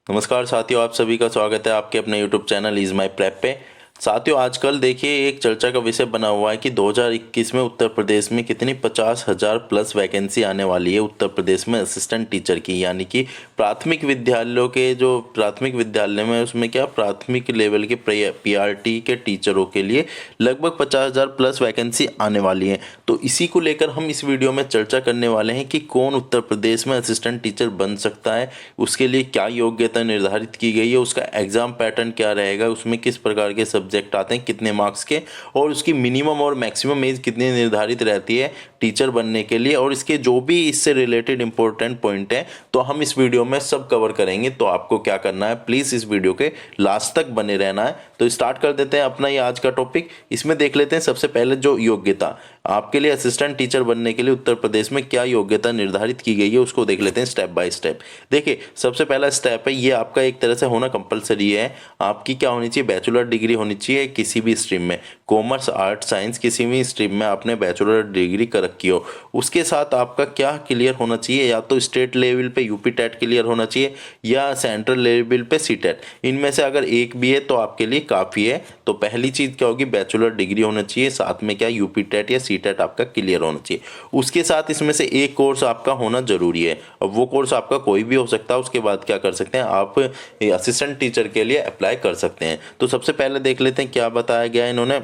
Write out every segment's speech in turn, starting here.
नमस्कार साथियों, आप सभी का स्वागत है आपके अपने YouTube channel is my prep पे। साथियों, आजकल देखिए एक चर्चा का विषय बना हुआ है कि 2021 में उत्तर प्रदेश में कितनी 50,000 प्लस वैकेंसी आने वाली है उत्तर प्रदेश में असिस्टेंट टीचर की। यानी कि प्राथमिक विद्यालयों के जो प्राथमिक विद्यालय में उसमें क्या प्राथमिक लेवल के पीआरटी के टीचरों के लिए लगभग 50,000 प्लस वैकेंसी आने वाली है। तो इसी को लेकर हम इस वीडियो में चर्चा करने वाले हैं कि कौन उत्तर प्रदेश में असिस्टेंट टीचर बन सकता है, उसके लिए क्या योग्यता निर्धारित की गई है, उसका एग्जाम पैटर्न क्या रहेगा, उसमें किस प्रकार के सब्जेक्ट आते हैं, कितने मार्क्स के, और उसकी मिनिमम और मैक्सिमम एज कितनी निर्धारित रहती है टीचर बनने के लिए, और इसके जो भी इससे रिलेटेड इंपॉर्टेंट पॉइंट है तो हम इस वीडियो में सब कवर करेंगे। तो आपको क्या करना है, प्लीज़ इस वीडियो के लास्ट तक बने रहना है। तो स्टार्ट कर देते हैं अपना ये आज का टॉपिक। इसमें देख लेते हैं सबसे पहले जो योग्यता आपके लिए असिस्टेंट टीचर बनने के लिए उत्तर प्रदेश में क्या योग्यता निर्धारित की गई है उसको देख लेते हैं स्टेप बाय स्टेप। देखिए, सबसे पहला स्टेप है, ये आपका एक तरह से होना कंपलसरी है। आपकी क्या होनी चाहिए, बैचलर डिग्री होनी चाहिए किसी भी स्ट्रीम में, कॉमर्स आर्ट साइंस किसी भी स्ट्रीम में आपने बैचलर डिग्री कर रखी हो। उसके साथ आपका क्या क्लियर होना चाहिए, या तो स्टेट लेवल पे यूपी टेट क्लियर होना चाहिए या सेंट्रल लेवल पे सी टेट। इनमें से अगर एक भी है तो आपके लिए काफ़ी है। तो पहली चीज़ क्या होगी, बैचलर डिग्री होना चाहिए, साथ में क्या यूपी टेट या सी टेट आपका क्लियर होना चाहिए। उसके साथ इसमें से एक कोर्स आपका होना जरूरी है। अब वो कोर्स आपका कोई भी हो सकता है। उसके बाद क्या कर सकते हैं, आप असिस्टेंट टीचर के लिए अप्लाई कर सकते हैं। तो सबसे पहले देख लेते हैं क्या बताया गया है इन्होंने।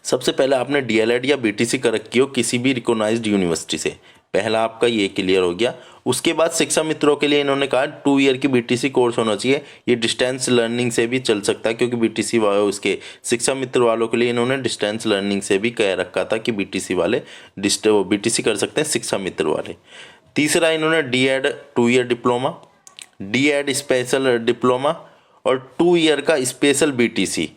सबसे पहले आपने डीएलएड या बीटीसी कर रखी हो किसी भी रिकॉग्नाइज्ड यूनिवर्सिटी से, पहला आपका ये क्लियर हो गया। उसके बाद शिक्षा मित्रों के लिए इन्होंने कहा 2 ईयर की बीटीसी कोर्स होना चाहिए। ये डिस्टेंस लर्निंग से भी चल सकता है, क्योंकि बीटीसी उसके शिक्षा मित्र वालों के लिए इन्होंने डिस्टेंस लर्निंग से भी कह रखा था कि बीटीसी वाले बीटीसी कर सकते हैं, शिक्षा मित्र वाले। तीसरा इन्होंने DEd 2 year diploma, DEd special diploma और 2 ईयर का स्पेशल बीटीसी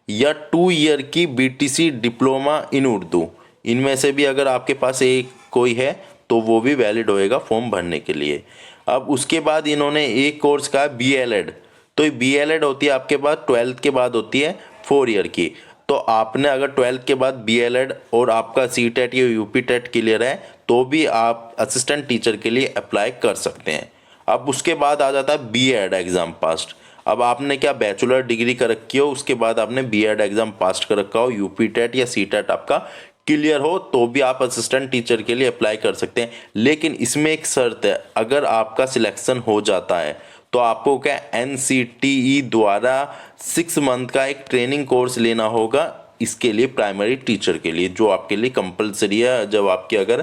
या 2 ईयर की बीटीसी डिप्लोमा इन उर्दू, इनमें से भी अगर आपके पास एक कोई है तो वो भी वैलिड होएगा फॉर्म भरने के लिए। अब उसके बाद इन्होंने एक कोर्स का बीएलएड, तो बीएलएड होती है आपके पास 12th के बाद होती है 4 ईयर की। तो आपने अगर 12th के बाद बीएलएड और आपका सी टेट या यूपी टेट क्लियर है तो भी आप असिस्टेंट टीचर के लिए अप्लाई कर सकते हैं। अब उसके बाद आ जाता है बीएड एग्जाम पास्ट। अब आपने क्या बैचलर डिग्री कर रखी हो, उसके बाद आपने बीएड एग्जाम पास कर रखा हो, यूपी टेट या सी टेट आपका क्लियर हो, तो भी आप असिस्टेंट टीचर के लिए अप्लाई कर सकते हैं। लेकिन इसमें एक शर्त है, अगर आपका सिलेक्शन हो जाता है तो आपको क्या एनसीटीई द्वारा 6 मंथ का एक ट्रेनिंग कोर्स लेना होगा इसके लिए, प्राइमरी टीचर के लिए, जो आपके लिए कंपलसरी है। जब आपके अगर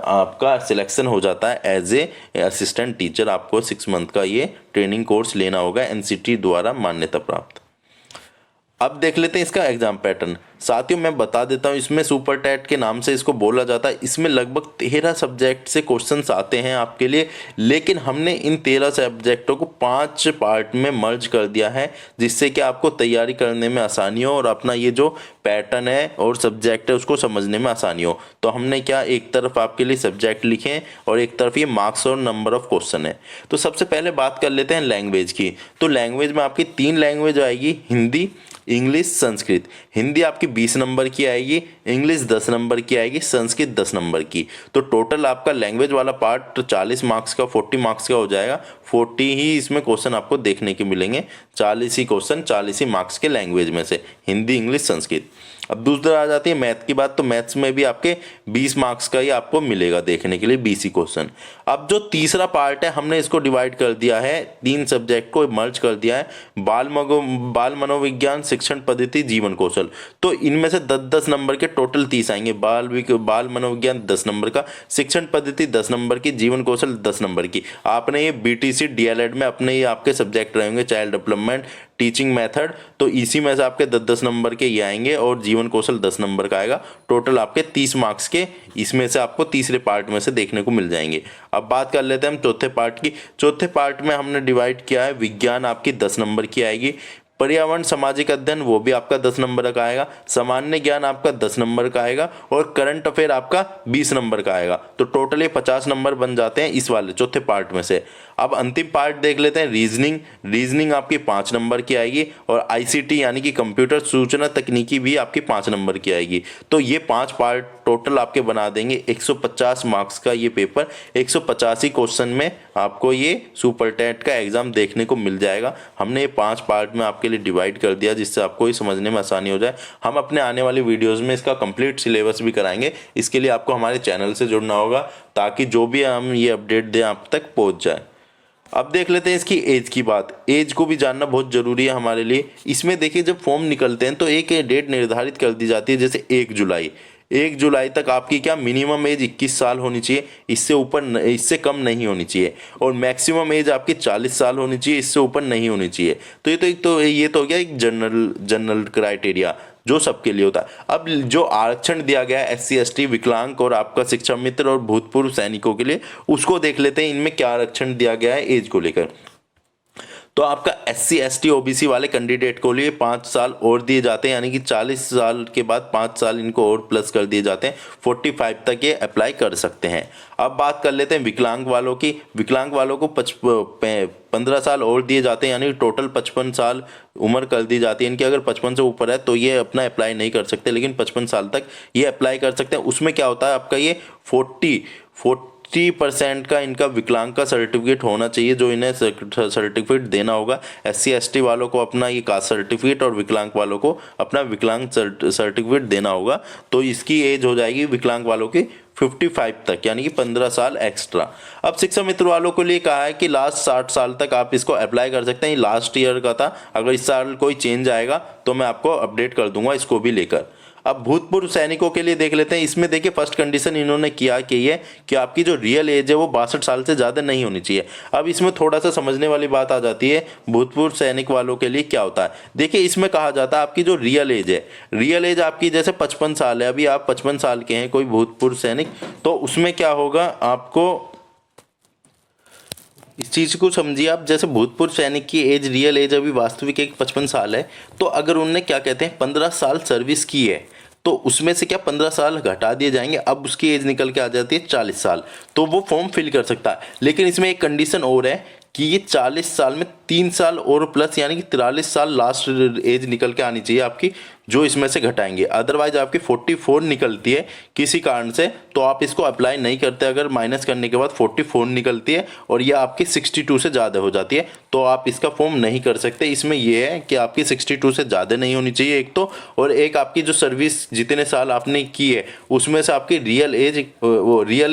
आपका सिलेक्शन हो जाता है एज ए असिस्टेंट टीचर, आपको 6 मंथ का ये ट्रेनिंग कोर्स लेना होगा एनसीटी द्वारा मान्यता प्राप्त। अब देख लेते हैं इसका एग्जाम पैटर्न। साथियों, मैं बता देता हूँ, इसमें सुपर टेट के नाम से इसको बोला जाता है। इसमें लगभग 13 सब्जेक्ट से क्वेश्चंस आते हैं आपके लिए, लेकिन हमने इन 13 सब्जेक्टों को 5 पार्ट में मर्ज कर दिया है, जिससे कि आपको तैयारी करने में आसानी हो और अपना ये जो पैटर्न है और सब्जेक्ट है उसको समझने में आसानी हो। तो हमने क्या, एक तरफ आपके लिए सब्जेक्ट लिखे हैं और एक तरफ ये मार्क्स और नंबर ऑफ क्वेश्चन है। तो सबसे पहले बात कर लेते हैं लैंग्वेज की। तो लैंग्वेज में आपकी 3 लैंग्वेज आएगी, हिंदी, इंग्लिश, संस्कृत। हिंदी आपकी 20 नंबर की आएगी, इंग्लिश 10 नंबर की आएगी, संस्कृत 10 नंबर की। तो टोटल आपका लैंग्वेज वाला पार्ट 40 मार्क्स का, 40 मार्क्स का हो जाएगा। 40 ही इसमें क्वेश्चन आपको देखने के मिलेंगे, 40 ही क्वेश्चन 40 ही मार्क्स के लैंग्वेज में से, हिंदी, इंग्लिश, संस्कृत। अब दूसरा आ जाती है मैथ की बात। तो मैथ्स में भी आपके 20 मार्क्स का ही आपको मिलेगा देखने के लिए, 20 ही क्वेश्चन। अब जो तीसरा पार्ट है, हमने इसको डिवाइड कर दिया है, 3 सब्जेक्ट को मर्ज कर दिया है, बाल मनोविज्ञान, शिक्षण पद्धति, जीवन कौशल। तो इनमें से 10-10 नंबर के टोटल 30 आएंगे। बाल मनोविज्ञान 10 नंबर का, शिक्षण पद्धति 10 नंबर की, जीवन कौशल 10 नंबर की। आपने ये बीटीसी डीएलएड में अपने ये आपके सब्जेक्ट रहेंगे, चाइल्ड डेवलपमेंट, टीचिंग मेथड, तो इसी में से आपके 10-10 नंबर के ये आएंगे और जीवन कौशल 10 नंबर का आएगा। टोटल आपके 30 मार्क्स के इसमें से आपको तीसरे पार्ट में से देखने को मिल जाएंगे। अब बात कर लेते हैं हम चौथे पार्ट की। चौथे पार्ट में हमने डिवाइड किया है, विज्ञान आपकी 10 नंबर की आएगी, पर्यावरण सामाजिक अध्ययन वो भी आपका 10 नंबर का आएगा, सामान्य ज्ञान आपका 10 नंबर का आएगा और करंट अफेयर आपका 20 नंबर का आएगा। तो टोटली 50 नंबर बन जाते हैं इस वाले चौथे पार्ट में से। अब अंतिम पार्ट देख लेते हैं रीजनिंग। रीजनिंग आपकी 5 नंबर की आएगी और आईसीटी यानी कि कंप्यूटर सूचना तकनीकी भी आपकी 5 नंबर की आएगी। तो ये 5 पार्ट टोटल आपके बना देंगे 150 मार्क्स का ये पेपर। 185 क्वेश्चन में आपको ये सुपर टेट का एग्जाम देखने को मिल जाएगा। हमने ये 5 पार्ट में आपके लिए डिवाइड कर दिया जिससे आपको ये समझने में आसानी हो जाए। हम अपने आने वाली वीडियोस में इसका कंप्लीट सिलेबस भी कराएंगे। इसके लिए आपको हमारे चैनल से जुड़ना होगा ताकि जो भी हम ये अपडेट दें आप तक पहुंच जाए। अब देख लेते हैं इसकी एज की बात। एज को भी जानना बहुत ज़रूरी है हमारे लिए। इसमें देखिए जब फॉर्म निकलते हैं तो एक डेट निर्धारित कर दी जाती है, जैसे 1 जुलाई तक आपकी क्या मिनिमम एज 21 साल होनी चाहिए, इससे कम नहीं होनी चाहिए। और मैक्सिमम एज आपकी 40 साल होनी चाहिए, इससे ऊपर नहीं होनी चाहिए। तो ये तो हो गया एक जनरल क्राइटेरिया जो सबके लिए होता है। अब जो आरक्षण दिया गया है SC ST विकलांग और आपका शिक्षा मित्र और भूतपूर्व सैनिकों के लिए, उसको देख लेते हैं इनमें क्या आरक्षण दिया गया है एज को लेकर। तो आपका SC ST OBC वाले कैंडिडेट को लिए 5 साल और दिए जाते हैं, यानी कि 40 साल के बाद 5 साल इनको और प्लस कर दिए जाते हैं। 45 तक ये अप्लाई कर सकते हैं। अब बात कर लेते हैं विकलांग वालों की। विकलांग वालों को 15 साल और दिए जाते हैं, यानी टोटल 55 साल उम्र कर दी जाती है इनकी। अगर 55 से ऊपर है तो ये अपना अप्लाई नहीं कर सकते, लेकिन 55 साल तक ये अप्लाई कर सकते हैं। उसमें क्या होता है आपका ये 40% का इनका विकलांग का सर्टिफिकेट होना चाहिए जो इन्हें सर्टिफिकेट देना होगा। SC ST वालों को अपना ये कास्ट सर्टिफिकेट और विकलांग वालों को अपना विकलांग सर्टिफिकेट देना होगा। तो इसकी एज हो जाएगी विकलांग वालों की 55 तक, यानी कि 15 साल एक्स्ट्रा। अब शिक्षा मित्र वालों के लिए कहा है कि लास्ट 60 साल तक आप इसको अप्लाई कर सकते हैं। लास्ट ईयर का था, अगर इस साल कोई चेंज आएगा तो मैं आपको अपडेट कर दूंगा इसको भी लेकर। अब भूतपूर्व सैनिकों के लिए देख लेते हैं। इसमें देखिए फर्स्ट कंडीशन इन्होंने किया कि ये कि आपकी जो रियल एज है वो 62 साल से ज़्यादा नहीं होनी चाहिए। अब इसमें थोड़ा सा समझने वाली बात आ जाती है भूतपूर्व सैनिक वालों के लिए क्या होता है। देखिए इसमें कहा जाता है आपकी जो रियल एज है, रियल एज आपकी जैसे 55 साल है, अभी आप 55 साल के हैं कोई भूतपूर्व सैनिक, तो उसमें क्या होगा आपको इस चीज़ को समझिए आप। जैसे भूतपूर्व सैनिक की एज रियल एज अभी वास्तविक एक 55 साल है, तो अगर उनने क्या कहते हैं 15 साल सर्विस की है तो उसमें से क्या 15 साल घटा दिए जाएंगे, अब उसकी एज निकल के आ जाती है 40 साल, तो वो फॉर्म फिल कर सकता है। लेकिन इसमें एक कंडीशन और है कि ये 40 साल में 3 साल और प्लस यानी कि 43 साल लास्ट एज निकल के आनी चाहिए आपकी, जो इसमें से घटाएंगे। अदरवाइज आपकी 44 निकलती है किसी कारण से तो आप इसको अप्लाई नहीं करते। अगर माइनस करने के बाद 44 निकलती है और ये आपकी 62 से ज़्यादा हो जाती है तो आप इसका फॉर्म नहीं कर सकते। इसमें यह है कि आपकी 62 से ज़्यादा नहीं होनी चाहिए एक तो, और एक आपकी जो सर्विस जितने साल आपने की है उसमें से आपकी रियल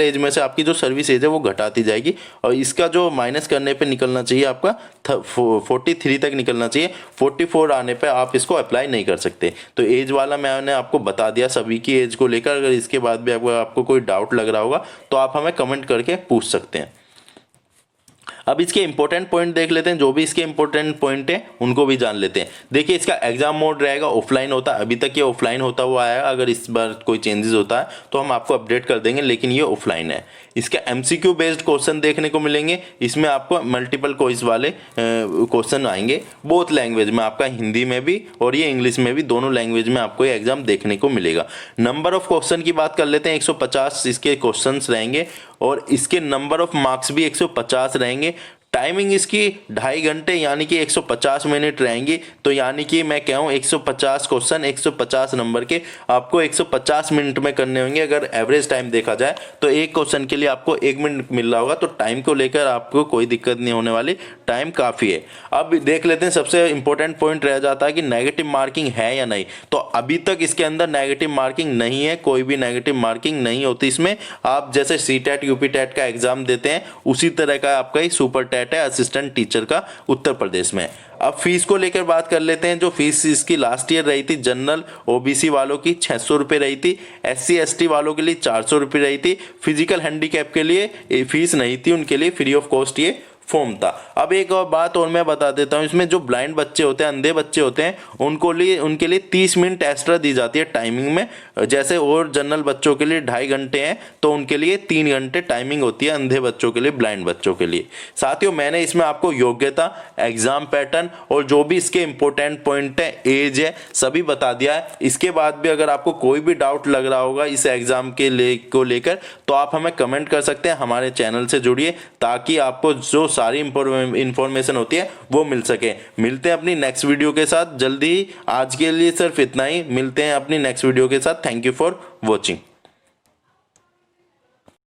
एज में से आपकी जो सर्विस एज है वो घटाती जाएगी और इसका जो माइनस करने पर निकलना चाहिए आपका 43 तक निकलना चाहिए। 44 आने पे आप इसको अप्लाई नहीं कर सकते। तो एज वाला मैंने आपको बता दिया सभी की एज को लेकर। अगर इसके बाद भी आपको कोई डाउट लग रहा होगा तो आप हमें कमेंट करके पूछ सकते हैं। अब इसके इंपॉर्टेंट पॉइंट देख लेते हैं, जो भी इसके इंपॉर्टेंट पॉइंट है उनको भी जान लेते हैं। देखिए इसका एग्जाम मोड रहेगा ऑफलाइन होता है, अभी तक ये ऑफलाइन होता हुआ आया। अगर इस बार कोई चेंजेस होता है तो हम आपको अपडेट कर देंगे, लेकिन ये ऑफलाइन है। इसका MCQ बेस्ड क्वेश्चन देखने को मिलेंगे। इसमें आपको मल्टीपल चॉइस वाले क्वेश्चन आएंगे बोथ लैंग्वेज में, आपका हिंदी में भी और ये इंग्लिश में भी, दोनों लैंग्वेज में आपको ये एग्जाम देखने को मिलेगा। नंबर ऑफ क्वेश्चन की बात कर लेते हैं। 150 इसके क्वेश्चंस रहेंगे और इसके नंबर ऑफ मार्क्स भी 150 रहेंगे। टाइमिंग इसकी 2.5 घंटे यानी कि 150 मिनट रहेंगी। तो यानी कि मैं कहूँ 150 क्वेश्चन 150 नंबर के आपको 150 मिनट में करने होंगे। अगर एवरेज टाइम देखा जाए तो एक क्वेश्चन के लिए आपको 1 मिनट मिल रहा होगा, तो टाइम को लेकर आपको कोई दिक्कत नहीं होने वाली, टाइम काफ़ी है। अब देख लेते हैं सबसे इंपॉर्टेंट पॉइंट रह जाता है कि नेगेटिव मार्किंग है या नहीं। तो अभी तक इसके अंदर नेगेटिव मार्किंग नहीं है, कोई भी नेगेटिव मार्किंग नहीं होती इसमें। आप जैसे CTET UP TET का एग्जाम देते हैं उसी तरह का आपका ही सुपर टेट है असिस्टेंट टीचर का उत्तर प्रदेश में। अब फीस को लेकर बात कर लेते हैं। जो फीस इसकी लास्ट ईयर रही थी जनरल OBC वालों की 600 रुपये रही थी, SC ST वालों के लिए 400 रुपये रही थी। फिजिकल हैंडीकैप के लिए फीस नहीं थी, उनके लिए फ्री ऑफ कॉस्ट ये फॉर्म था। अब एक और बात और मैं बता देता हूँ, इसमें जो ब्लाइंड बच्चे होते हैं, अंधे बच्चे होते हैं, उनके लिए 30 मिनट एक्स्ट्रा दी जाती है टाइमिंग में। जैसे और जनरल बच्चों के लिए 2.5 घंटे हैं तो उनके लिए 3 घंटे टाइमिंग होती है अंधे बच्चों के लिए, ब्लाइंड बच्चों के लिए। साथियों मैंने इसमें आपको योग्यता, एग्जाम पैटर्न और जो भी इसके इंपॉर्टेंट पॉइंट है, एज है, सभी बता दिया है। इसके बाद भी अगर आपको कोई भी डाउट लग रहा होगा इस एग्जाम को लेकर तो आप हमें कमेंट कर सकते हैं। हमारे चैनल से जुड़िए ताकि आपको जो सारी इंफॉर्मेशन होती है वो मिल सके। मिलते हैं अपनी नेक्स्ट वीडियो के साथ जल्दी ही। आज के लिए सिर्फ इतना ही, मिलते हैं अपनी नेक्स्ट वीडियो के साथ। Thank you for watching.